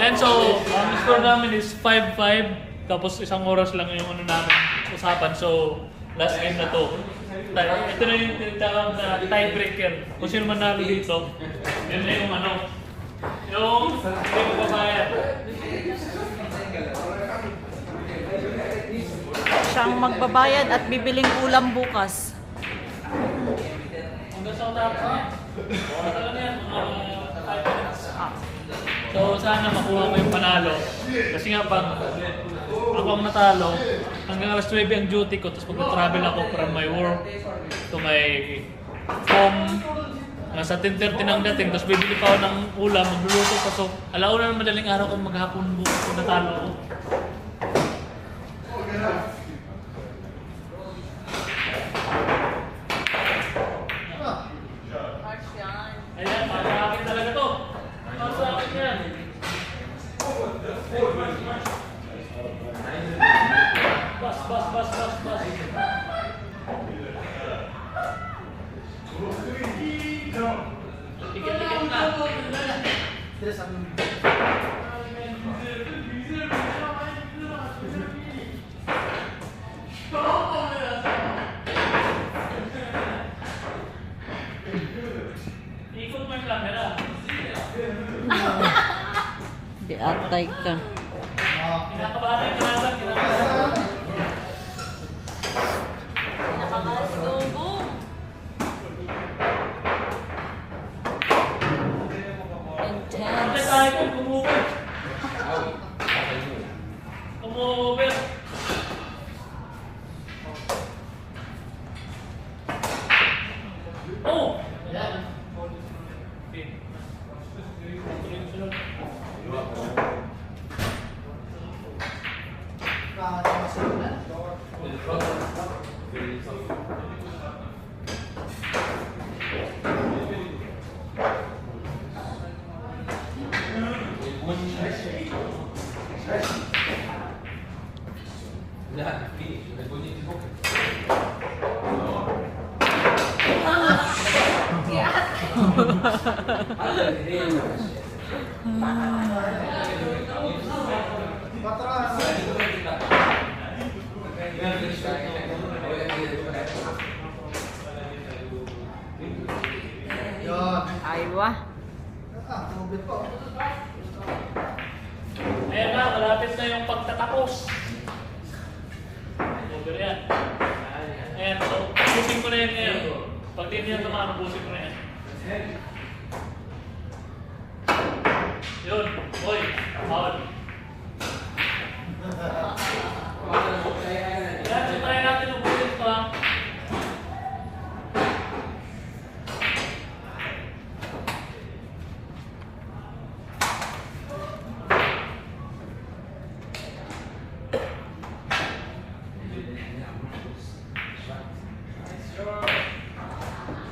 And so, ang score namin is 5-5. Tapos isang oras lang yung ano namin usapan. So, last game na to. Ito na yung tinatawag na tiebreaker. Kung sino man nalo dito, yun na yung ano. Yung hindi ko babayad. Siyang magbabayad at bibiling ulam bukas. Hanggang sa utapos niya. Matagal na yan, mga 5 minutes. So sana makuha ko yung panalo. Kasi nga pag ako ang natalo, hanggang alas 9 ang duty ko, tapos pag-travel ako from my work to my home, nasa 10:30 nang dating, tapos bibili pa ako ng ulam, magluluto pa. So alauna ng madaling araw kung maghapon bukas kung natalo ako. Ayan, para sa akin talaga to. Para sa akin yan. Bas. Tikit-tikit na. Ikot mo yung camera. Di atay ka. Kinakabahan yung kinabahan. Nakakalubo. Hindi Intense. tayo kung kumubit. Kumubit. Oh! Ayan. Aywa. Ayan na, malapit na yung pagtatapos. Over yan. Ayan, so, pusin ko na yan ngayon. Pag di niya tumahan, pusin ko na yan. Yun, boy, foul. Yan, so try natin ubusin ito ha.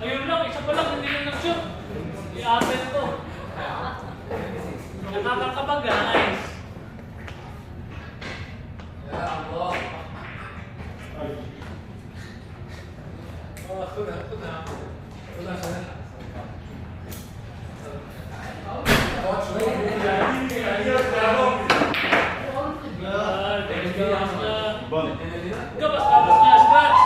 Ayun lang, isa pa lang, hindi lang nag-shoot. I-open ko. Nakakakabag, guys. Gabas na, scratch!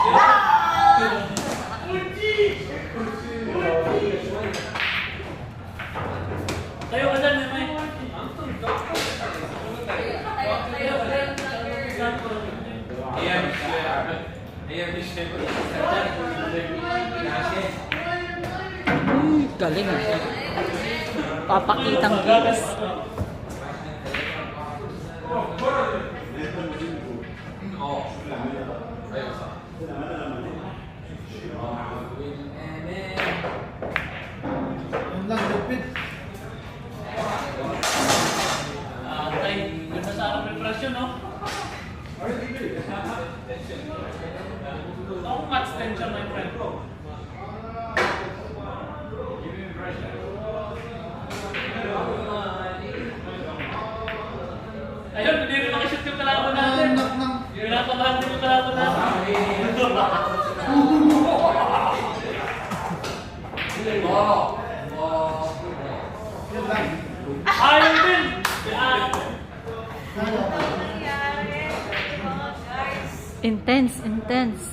Tayo ka dyan, May. Galing. Papakitang gilas. Tay, ganda sa aking preparasyon, no? Ako match tension, my friend. Ayun, hindi rin nakashoot yung kalaban natin. Pinakabahan din yung kalaban natin. Ayaw din! Intense, intense.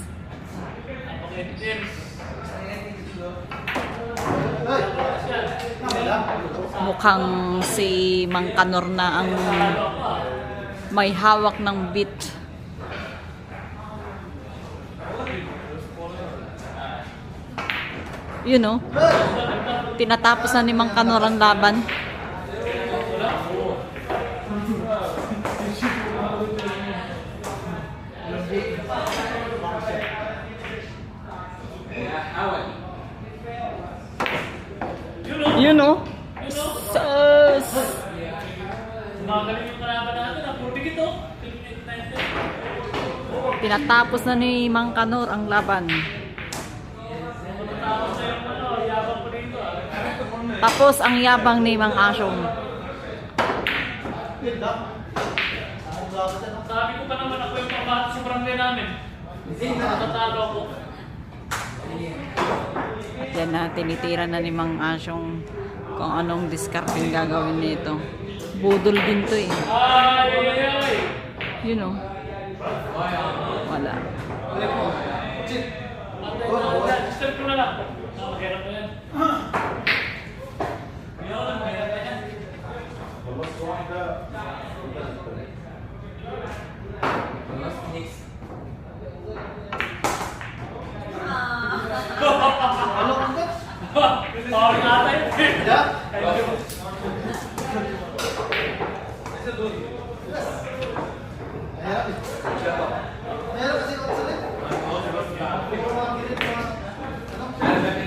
Napaka-intense. Mukhang si Mang Kanor na ang may hawak ng beat. You know, tinatapos na ni Mang Kanor ang laban. You know, sus. Magaling yung kalaban natin. Napurtig ito. Tinatapos na ni Mang Kanor ang laban. Tapos na yung yabang ko dito. Tapos ang yabang ni Mang Asyong. Sabi ko pa naman ako yung pambato sa barangay namin. Natatalo ako. At yan na, tinitira na ni Mang Asyong kung anong discarding gagawin nito. Budol din to eh. Ay, ay, ay. You know. Wala. Step ko na lang. Mahirap na yan. Yun, mahirap na yan. Power natin.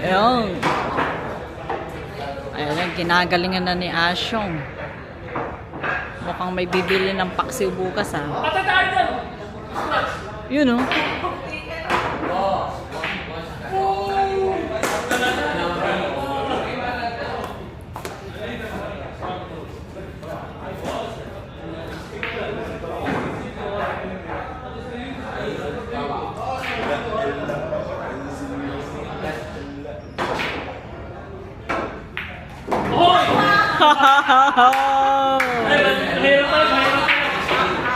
Ayun. Ayun yung kinagalingan na ni Asyong. Mukhang may bibili ng paksiw bukas ah. Patay tayo dyan. You know. Hoy! Ay, mahirap tayo, mahirap tayo.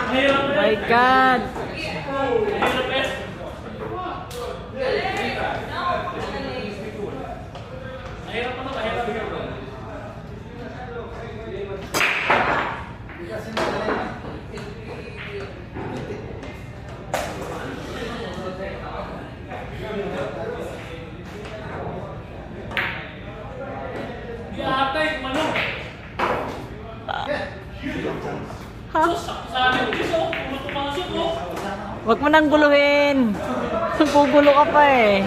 Mahirap tayo. My God. Mahirap tayo. Mahirap ano, mahirap. Di atay, manong. Ha? Sa amin, gusto, puno pumasok ko. Huwag mo nang guluhin. Gugulo ka pa eh.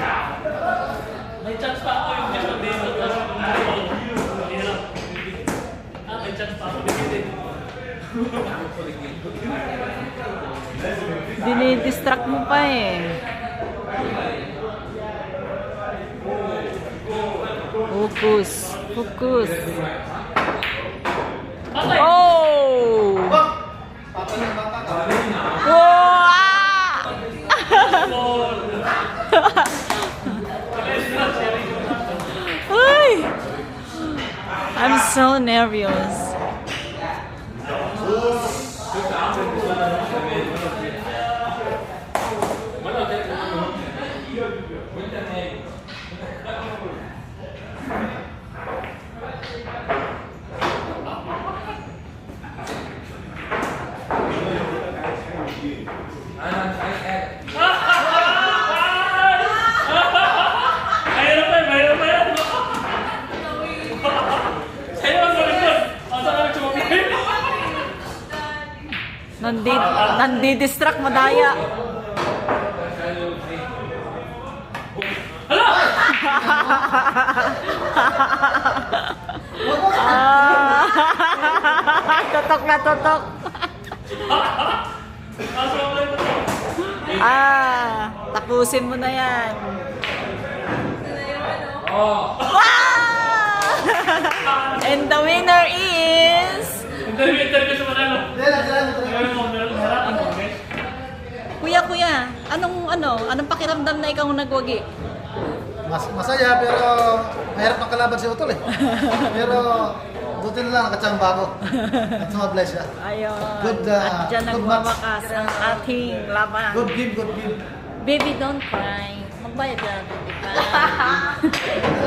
May chance pa ako yung gusto dito. Mahirap. May chance pa ako dito. Dinidistract mo pa eh. Focus. Focus. Patay! Oh! Wow! Ay! I'm so nervous. Mahirap pa yan, mahirap pa yan. Sa'yo ang galing doon. Asa ka nagsumabi? Nandi-distract madaya. Ah. Totok na totok. Asa ka nagsumabi? Tapusin mo na yan. Oh. And the winner is... Interview sa Manalo. Meron mo, harapin mo, guys. Kuya, anong pakiramdam na ikaw nagwagi? Masaya pero mahirap ng kalaban si Utol eh. Pero buti na lang nakachamba ako. At sumablay siya. Ayun. Good, At dyan good nagwawakas ang ating laban. Good game, good game. Baby, don't cry. Magbayad ka ng 25.